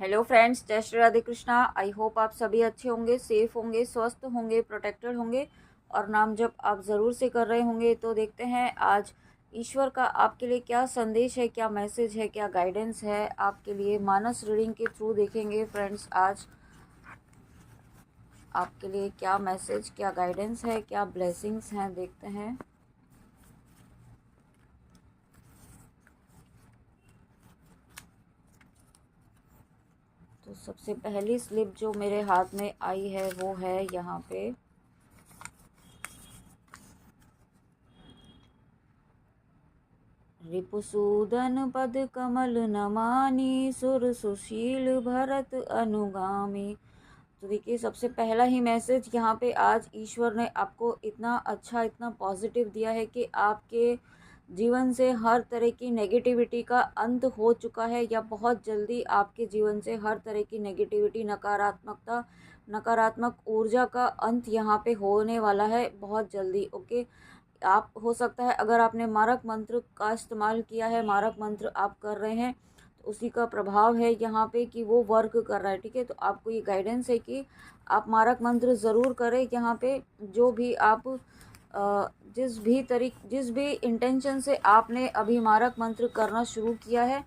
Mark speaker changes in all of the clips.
Speaker 1: Hello friends, जय Shri Radhe Krishna. I hope आप सभी अच्छे होंगे, सेफ होंगे, स्वस्थ होंगे, प्रोटेक्टेड होंगे और नाम जप आप ज़रूर से कर रहे होंगे। तो देखते हैं आज ईश्वर का आपके लिए क्या संदेश है, क्या मैसेज है, क्या गाइडेंस है आपके लिए। मानस रीडिंग के थ्रू देखेंगे फ्रेंड्स आज आपके लिए क्या मैसेज, क्या गाइडेंस है, क्या ब्लेसिंग्स हैं, देखते हैं। तो सबसे पहली स्लिप जो मेरे हाथ में आई है वो है यहाँ पे रिपुसूदन पद कमल नमानी सुर सुशील भरत अनुगामी। तो देखिए, सबसे पहला ही मैसेज यहाँ पे आज ईश्वर ने आपको इतना अच्छा, इतना पॉजिटिव दिया है कि आपके जीवन से हर तरह की नेगेटिविटी का अंत हो चुका है, या बहुत जल्दी आपके जीवन से हर तरह की नेगेटिविटी, नकारात्मकता, नकारात्मक ऊर्जा का अंत यहाँ पे होने वाला है बहुत जल्दी। ओके, आप हो सकता है अगर आपने मारक मंत्र का इस्तेमाल किया है, मारक मंत्र आप कर रहे हैं, तो उसी का प्रभाव है यहाँ पे कि वो वर्क कर रहा है। ठीक है, तो आपको ये गाइडेंस है कि आप मारक मंत्र ज़रूर करें। यहाँ पे जो भी आप जिस भी इंटेंशन से आपने अभी मारक मंत्र करना शुरू किया है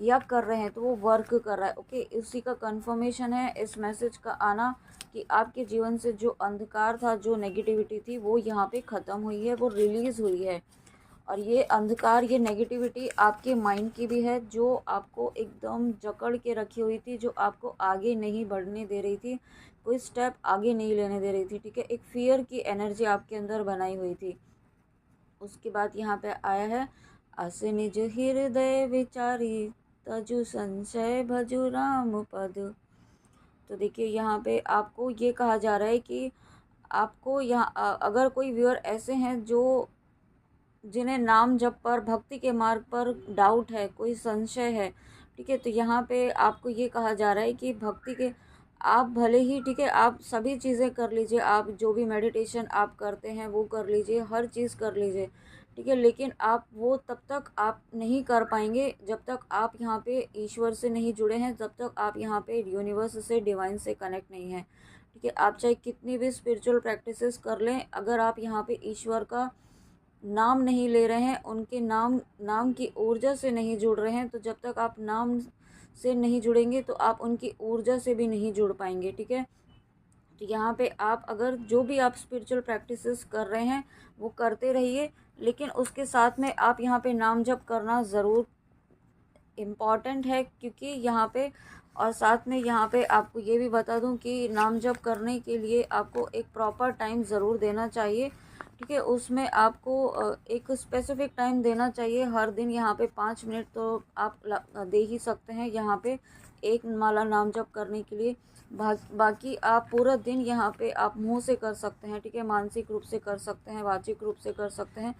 Speaker 1: या कर रहे हैं, तो वो वर्क कर रहा है। ओके, उसी का कंफर्मेशन है इस मैसेज का आना कि आपके जीवन से जो अंधकार था, जो नेगेटिविटी थी, वो यहाँ पे ख़त्म हुई है, वो रिलीज़ हुई है। और ये अंधकार, ये नेगेटिविटी आपके माइंड की भी है, जो आपको एकदम जकड़ के रखी हुई थी, जो आपको आगे नहीं बढ़ने दे रही थी, कोई स्टेप आगे नहीं लेने दे रही थी। ठीक है, एक फियर की एनर्जी आपके अंदर बनाई हुई थी। उसके बाद यहाँ पे आया है अस निज हृदय विचारी तजु संशय भजु राम पद। तो देखिए, यहाँ पे आपको ये कहा जा रहा है कि आपको यहाँ अगर कोई व्यूअर ऐसे हैं जो जिन्हें नाम जप पर, भक्ति के मार्ग पर डाउट है, कोई संशय है, ठीक है, तो यहाँ पे आपको ये कहा जा रहा है कि भक्ति के आप भले ही, ठीक है, आप सभी चीज़ें कर लीजिए, आप जो भी मेडिटेशन आप करते हैं वो कर लीजिए, हर चीज़ कर लीजिए, ठीक है, लेकिन आप वो तब तक आप नहीं कर पाएंगे जब तक आप यहाँ पे ईश्वर से नहीं जुड़े हैं, जब तक आप यहाँ पे यूनिवर्स से, डिवाइन से कनेक्ट नहीं हैं। ठीक है, आप चाहे कितनी भी स्पिरिचुअल प्रैक्टिसेस कर लें, अगर आप यहाँ पे ईश्वर का नाम नहीं ले रहे हैं, उनके नाम की ऊर्जा से नहीं जुड़ रहे हैं, तो जब तक आप नाम से नहीं जुड़ेंगे तो आप उनकी ऊर्जा से भी नहीं जुड़ पाएंगे। ठीक है, तो यहाँ पे आप अगर जो भी आप स्पिरिचुअल प्रैक्टिसेस कर रहे हैं वो करते रहिए, लेकिन उसके साथ में आप यहाँ पे नाम जप करना ज़रूर इम्पॉर्टेंट है, क्योंकि यहाँ पे, और साथ में यहाँ पे आपको ये भी बता दूँ कि नाम जप करने के लिए आपको एक प्रॉपर टाइम ज़रूर देना चाहिए। ठीक है, उसमें आपको एक स्पेसिफिक टाइम देना चाहिए हर दिन। यहाँ पे 5 मिनट तो आप दे ही सकते हैं यहाँ पे एक माला नाम जप करने के लिए। बाकी आप पूरा दिन यहाँ पे आप मुंह से कर सकते हैं, ठीक है, मानसिक रूप से कर सकते हैं, वाचिक रूप से कर सकते हैं,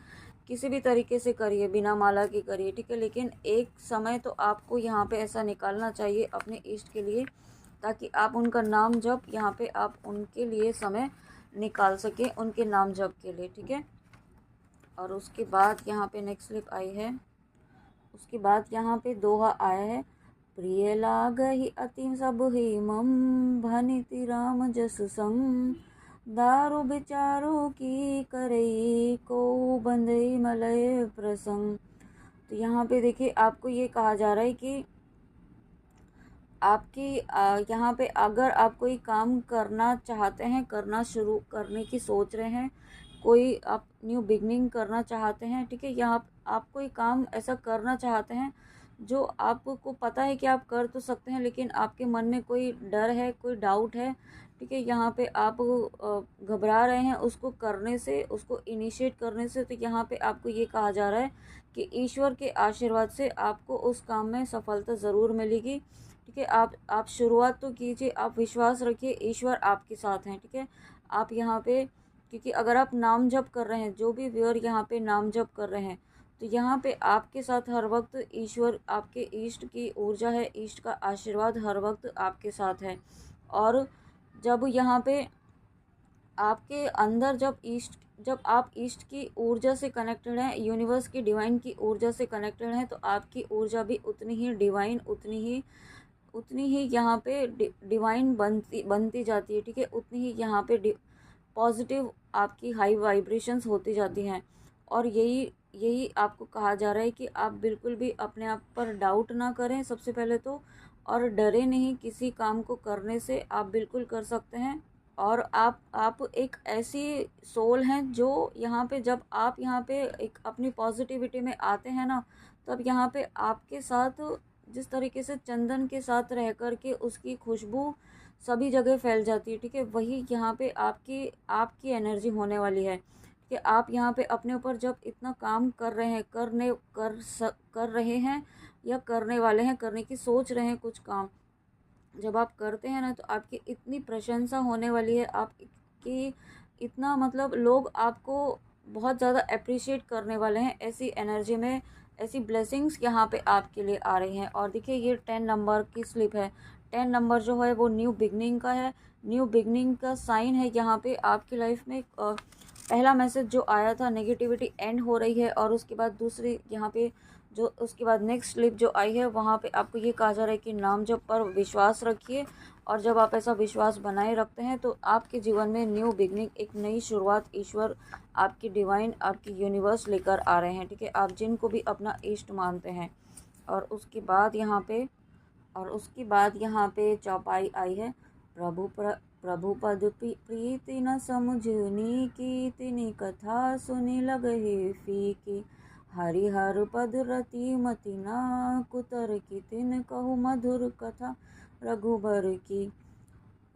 Speaker 1: किसी भी तरीके से करिए, बिना माला के करिए। ठीक है, लेकिन एक समय तो आपको यहाँ पे ऐसा निकालना चाहिए अपने इष्ट के लिए, ताकि आप उनका नाम जप, यहाँ पे आप उनके लिए समय निकाल सकें, उनके नाम जप के लिए। ठीक है, और उसके बाद यहाँ पे नेक्स्ट स्लिप आई है। उसके बाद यहाँ पे दोहा आया है, प्रिय लागहि अति सब ही मम भनिति राम जस संग दारु विचारो की करई को बंदई मलय प्रसंग। तो यहाँ पे देखिए, आपको ये कहा जा रहा है कि आपकी यहाँ पे अगर आप कोई काम करना चाहते हैं, करना शुरू करने की सोच रहे हैं, कोई आप न्यू बिगनिंग करना चाहते हैं, ठीक है, यहाँ आप कोई काम ऐसा करना चाहते हैं जो आपको पता है कि आप कर तो सकते हैं, लेकिन आपके मन में कोई डर है, कोई डाउट है। ठीक है, यहाँ पे आप घबरा रहे हैं उसको करने से, उसको इनिशिएट करने से। तो यहाँ पे आपको ये कहा जा रहा है कि ईश्वर के आशीर्वाद से आपको उस काम में सफलता ज़रूर मिलेगी। ठीक है, आप शुरुआत तो कीजिए, आप विश्वास रखिए, ईश्वर आपके साथ हैं। ठीक है, आप यहाँ पे, क्योंकि अगर आप नाम जप कर रहे हैं, जो भी व्यूअर यहाँ पे नाम जप कर रहे हैं, तो यहाँ पे आपके साथ हर वक्त ईश्वर, आपके इष्ट की ऊर्जा है, इष्ट का आशीर्वाद हर वक्त आपके साथ है। और जब यहाँ पे आपके अंदर जब आप ईस्ट की ऊर्जा से कनेक्टेड हैं, यूनिवर्स की डिवाइन की ऊर्जा से कनेक्टेड हैं, तो आपकी ऊर्जा भी उतनी ही डिवाइन, उतनी ही उतनी ही यहाँ पे डिवाइन बनती जाती है, ठीक है। उतनी ही यहाँ पे पॉजिटिव आपकी हाई वाइब्रेशंस होती जाती हैं। और यही यही आपको कहा जा रहा है कि आप बिल्कुल भी अपने आप पर डाउट ना करें सबसे पहले तो, और डरे नहीं किसी काम को करने से, आप बिल्कुल कर सकते हैं। और आप एक ऐसी सोल हैं जो यहाँ पे, जब आप यहाँ पे एक अपनी पॉजिटिविटी में आते हैं ना, तब यहाँ पे आपके साथ जिस तरीके से चंदन के साथ रह कर के उसकी खुशबू सभी जगह फैल जाती है, ठीक है। वही यहाँ पे आपकी आपकी एनर्जी होने वाली है कि आप यहाँ पे अपने ऊपर जब इतना काम कर रहे हैं, कर रहे हैं या करने वाले हैं, करने की सोच रहे हैं कुछ काम, जब आप करते हैं ना तो आपकी इतनी प्रशंसा होने वाली है, आपकी इतना मतलब लोग आपको बहुत ज़्यादा अप्रिशिएट करने वाले हैं। ऐसी एनर्जी में ऐसी ब्लेसिंग्स यहाँ पे आपके लिए आ रही हैं। और देखिए ये 10 नंबर की स्लिप है। 10 नंबर जो है वो न्यू बिगनिंग का है, न्यू बिगनिंग का साइन है। यहाँ पे आपकी लाइफ में पहला मैसेज जो आया था नेगेटिविटी एंड हो रही है, और उसके बाद दूसरी यहाँ पे जो उसके बाद नेक्स्ट स्लिप जो आई है वहाँ पे आपको ये कहा जा रहा है कि नाम जप पर विश्वास रखिए। और जब आप ऐसा विश्वास बनाए रखते हैं तो आपके जीवन में न्यू बिगनिंग, एक नई शुरुआत ईश्वर, आपकी डिवाइन, आपकी यूनिवर्स लेकर आ रहे हैं, ठीक है। आप जिनको भी अपना इष्ट मानते हैं। और उसके बाद यहाँ पे चौपाई आई है। प्रभु पद प्रीति न समझनी की, तिनी कथा सुनी लगहि फीकी। हरिहर पद रति मति ना, कुतर की तिन कहु मधुर कथा रघुबर की।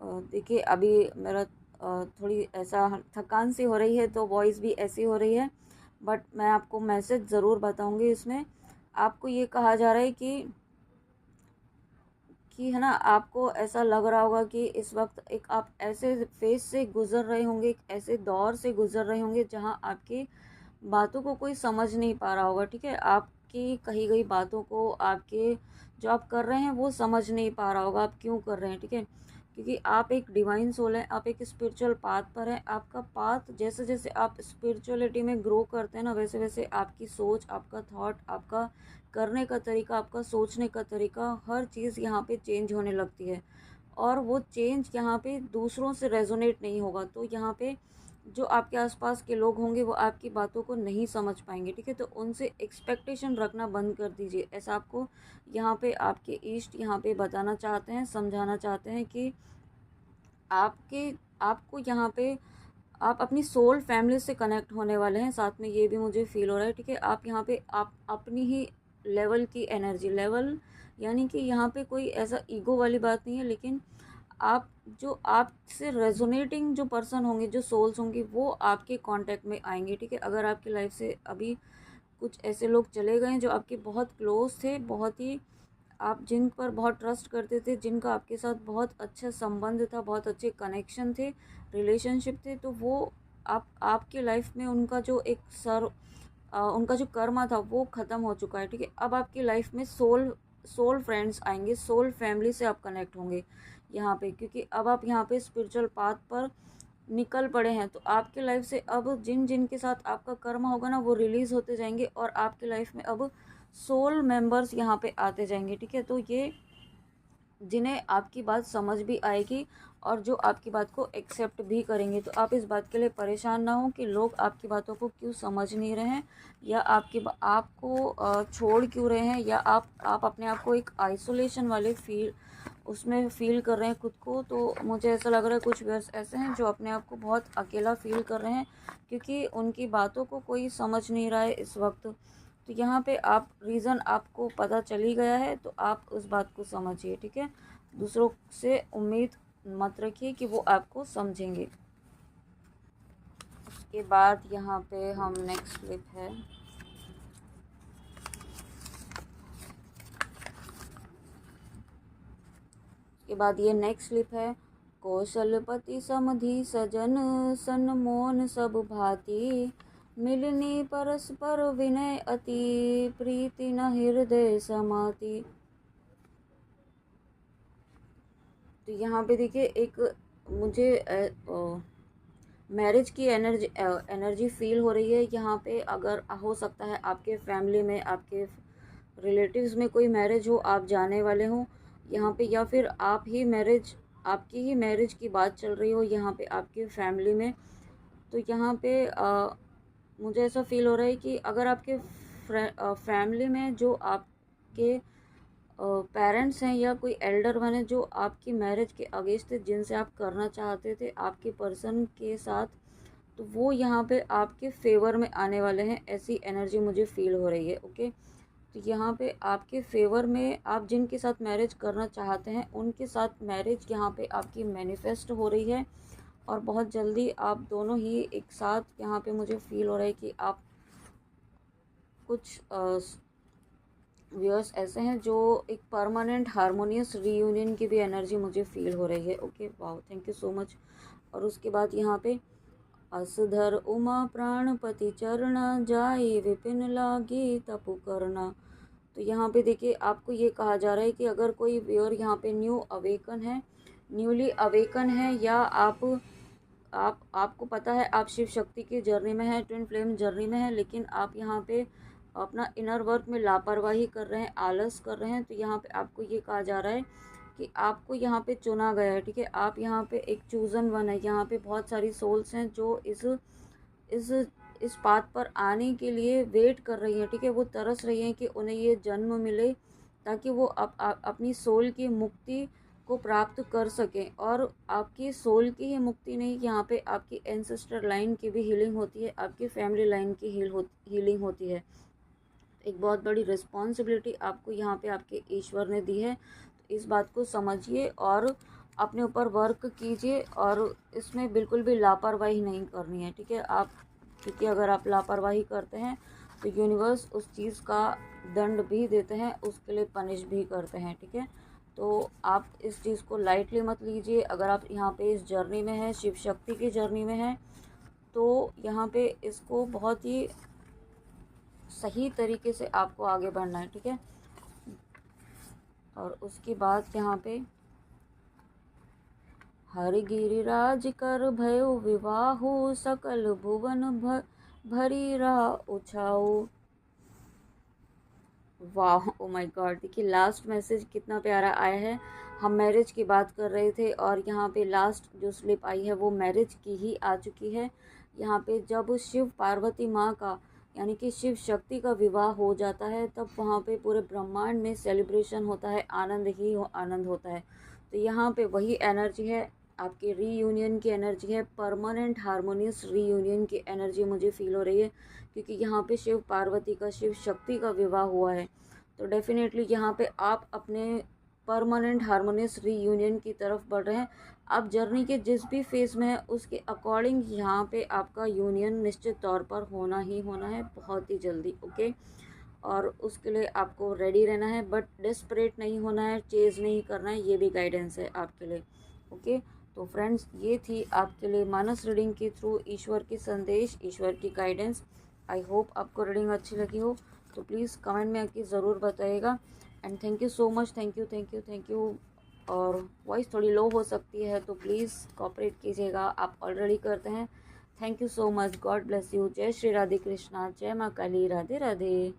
Speaker 1: देखिए अभी मेरा थोड़ी ऐसा थकान सी हो रही है तो वॉइस भी ऐसी हो रही है, बट मैं आपको मैसेज ज़रूर बताऊंगी। इसमें आपको ये कहा जा रहा है कि है ना, आपको ऐसा लग रहा होगा कि इस वक्त एक आप ऐसे फेज से गुज़र रहे होंगे, एक ऐसे दौर से गुज़र रहे होंगे जहां आपकी बातों को कोई समझ नहीं पा रहा होगा, ठीक है। आपकी कही गई बातों को, आपके जो आप कर रहे हैं वो समझ नहीं पा रहा होगा आप क्यों कर रहे हैं, ठीक है। क्योंकि आप एक डिवाइन सोल हैं, आप एक स्पिरिचुअल पाथ पर हैं। आपका पाथ जैसे जैसे आप स्पिरिचुअलिटी में ग्रो करते हैं ना, वैसे वैसे आपकी सोच, आपका थॉट, आपका करने का तरीका, आपका सोचने का तरीका, हर चीज़ यहाँ पे चेंज होने लगती है। और वो चेंज यहाँ पे दूसरों से रेजोनेट नहीं होगा, तो यहाँ पे जो आपके आसपास के लोग होंगे वो आपकी बातों को नहीं समझ पाएंगे, ठीक है। तो उनसे एक्सपेक्टेशन रखना बंद कर दीजिए। ऐसा आपको यहाँ पे आपके ईष्ट यहाँ पे बताना चाहते हैं, समझाना चाहते हैं कि आपके आपको यहाँ पे आप अपनी सोल फैमिली से कनेक्ट होने वाले हैं। साथ में ये भी मुझे फील हो रहा है, ठीक है। आप यहाँ पे आप अपनी ही लेवल की एनर्जी लेवल, यानी कि यहाँ पे कोई ऐसा ईगो वाली बात नहीं है, लेकिन आप जो आपसे रेजोनेटिंग जो पर्सन होंगे, जो सोल्स होंगी, वो आपके कांटेक्ट में आएंगे, ठीक है। अगर आपकी लाइफ से अभी कुछ ऐसे लोग चले गए जो आपके बहुत क्लोज थे, बहुत ही आप जिन पर बहुत ट्रस्ट करते थे, जिनका आपके साथ बहुत अच्छा संबंध था, बहुत अच्छे कनेक्शन थे, रिलेशनशिप थे, तो वो आपके लाइफ में उनका जो उनका जो कर्मा था वो ख़त्म हो चुका है, ठीक है। अब आपकी लाइफ में सोल फ्रेंड्स आएंगे, सोल फैमिली से आप कनेक्ट होंगे यहाँ पे, क्योंकि अब आप यहाँ पे स्पिरिचुअल पाथ पर निकल पड़े हैं। तो आपके लाइफ से अब जिन जिन के साथ आपका कर्म होगा ना, वो रिलीज़ होते जाएंगे, और आपके लाइफ में अब सोल मेंबर्स यहाँ पे आते जाएंगे, ठीक है। तो ये जिन्हें आपकी बात समझ भी आएगी और जो आपकी बात को एक्सेप्ट भी करेंगे। तो आप इस बात के लिए परेशान ना हो कि लोग आपकी बातों को क्यों समझ नहीं रहे हैं, या आपको छोड़ क्यों रहे हैं, या आप अपने आप को एक आइसोलेशन वाले उसमें फील कर रहे हैं खुद को। तो मुझे ऐसा लग रहा है कुछ व्यर्स ऐसे हैं जो अपने आप को बहुत अकेला फील कर रहे हैं, क्योंकि उनकी बातों को कोई समझ नहीं रहा है इस वक्त। तो यहाँ पे आप रीज़न आपको पता चल ही गया है, तो आप उस बात को समझिए, ठीक है। दूसरों से उम्मीद मत रखिए कि वो आपको समझेंगे। उसके बाद यहाँ पे हम नेक्स्ट क्लिप है। उसके बाद ये नेक्स्ट क्लिप है। कौशलपति समधि सजन, सन मोन सब भांति, मिलनी परस्पर विनय अति, प्रीति न हृदय समाति। तो यहाँ पे देखिए एक मुझे मैरिज की एनर्जी फील हो रही है यहाँ पे। अगर हो सकता है आपके फैमिली में, आपके रिलेटिव्स में कोई मैरिज हो, आप जाने वाले हों, यहाँ पे, या फिर आपकी ही मैरिज की बात चल रही हो यहाँ पे आपके फैमिली में। तो यहाँ पे मुझे ऐसा फील हो रहा है कि अगर आपके फैमिली में जो आपके पेरेंट्स हैं या कोई एल्डर वन है जो आपकी मैरिज के अगेंस्ट थे, जिनसे आप करना चाहते थे आपके पर्सन के साथ, तो वो यहाँ पे आपके फेवर में आने वाले हैं, ऐसी एनर्जी मुझे फील हो रही है। ओके, तो यहाँ पे आपके फेवर में आप जिनके साथ मैरिज करना चाहते हैं उनके साथ मैरिज यहाँ पे आपकी मैनिफेस्ट हो रही है, और बहुत जल्दी आप दोनों ही एक साथ, यहाँ पे मुझे फील हो रहा है कि आप कुछ व्यूअर्स ऐसे हैं जो एक परमानेंट हारमोनियस रीयूनियन की भी एनर्जी मुझे फील हो रही है। Okay, wow, thank you so much. और उसके बाद यहाँ पे असधर उमा प्राणपति चरना जाए विपिन लागे तपु करना। तो यहाँ पे देखिए आपको ये कहा जा रहा है कि अगर कोई व्यूअर यहाँ पे न्यूली अवेकन है, या आपको पता है आप शिव शक्ति की जर्नी में है, ट्विन फ्लेम जर्नी में है, लेकिन आप यहाँ पे अपना इनर वर्क में लापरवाही कर रहे हैं, आलस कर रहे हैं, तो यहाँ पे आपको ये कहा जा रहा है कि आपको यहाँ पे चुना गया है। ठीक है, आप यहाँ पे एक चूजन वन है। यहाँ पे बहुत सारी सोल्स हैं जो इस इस पाथ पर आने के लिए वेट कर रही हैं। ठीक है, वो तरस रही हैं कि उन्हें ये जन्म मिले ताकि वो अपनी सोल की मुक्ति को प्राप्त कर सकें। और आपकी सोल की ही मुक्ति नहीं, यहाँ पे आपकी एंसेस्टर लाइन की भी हीलिंग होती है, आपकी फैमिली लाइन की हीलिंग होती है। एक बहुत बड़ी रिस्पॉन्सिबिलिटी आपको यहाँ पे आपके ईश्वर ने दी है। तो इस बात को समझिए और अपने ऊपर वर्क कीजिए, और इसमें बिल्कुल भी लापरवाही नहीं करनी है। ठीक है, क्योंकि अगर आप लापरवाही करते हैं तो यूनिवर्स उस चीज़ का दंड भी देते हैं, उसके लिए पनिश भी करते हैं। ठीक है, तो आप इस चीज़ को लाइटली मत लीजिए। अगर आप यहाँ पे इस जर्नी में हैं, शिव शक्ति की जर्नी में हैं, तो यहाँ पे इसको बहुत ही सही तरीके से आपको आगे बढ़ना है। ठीक है, और उसके बाद यहाँ पे हरि गिरिराज कर भयो विवाहो सकल भुवन भरी रहा उछाओ। वाह, ओ माय गॉड, देखिए लास्ट मैसेज कितना प्यारा आया है। हम मैरिज की बात कर रहे थे और यहाँ पे लास्ट जो स्लिप आई है वो मैरिज की ही आ चुकी है। यहाँ पे जब शिव पार्वती माँ का यानी कि शिव शक्ति का विवाह हो जाता है, तब वहाँ पे पूरे ब्रह्मांड में सेलिब्रेशन होता है, आनंद ही आनंद होता है। तो यहाँ पे वही एनर्जी है, आपकी रीयूनियन की एनर्जी है, परमानेंट हारमोनियस रीयूनियन की एनर्जी मुझे फील हो रही है, क्योंकि यहाँ पे शिव पार्वती का, शिव शक्ति का विवाह हुआ है। तो डेफिनेटली यहाँ पे आप अपने परमानेंट हारमोनियस रीयूनियन की तरफ बढ़ रहे हैं। आप जर्नी के जिस भी फेज़ में है उसके अकॉर्डिंग यहाँ पे आपका यूनियन निश्चित तौर पर होना ही होना है, बहुत ही जल्दी। ओके, और उसके लिए आपको रेडी रहना है, बट डेस्परेट नहीं होना है, चेज़ नहीं करना है, ये भी गाइडेंस है आपके लिए। ओके, तो फ्रेंड्स, ये थी आपके लिए मानस रीडिंग के थ्रू ईश्वर के संदेश, ईश्वर की गाइडेंस। आई होप आपको रीडिंग अच्छी लगी हो, तो प्लीज़ कमेंट में आके ज़रूर बताइएगा। And thank you so much, thank you. और वॉइस थोड़ी लो हो सकती है तो प्लीज़ कोऑपरेट कीजिएगा, आप ऑलरेडी करते हैं। Thank you so much, God bless you. जय श्री राधे कृष्णा, जय माँ काली, राधे राधे।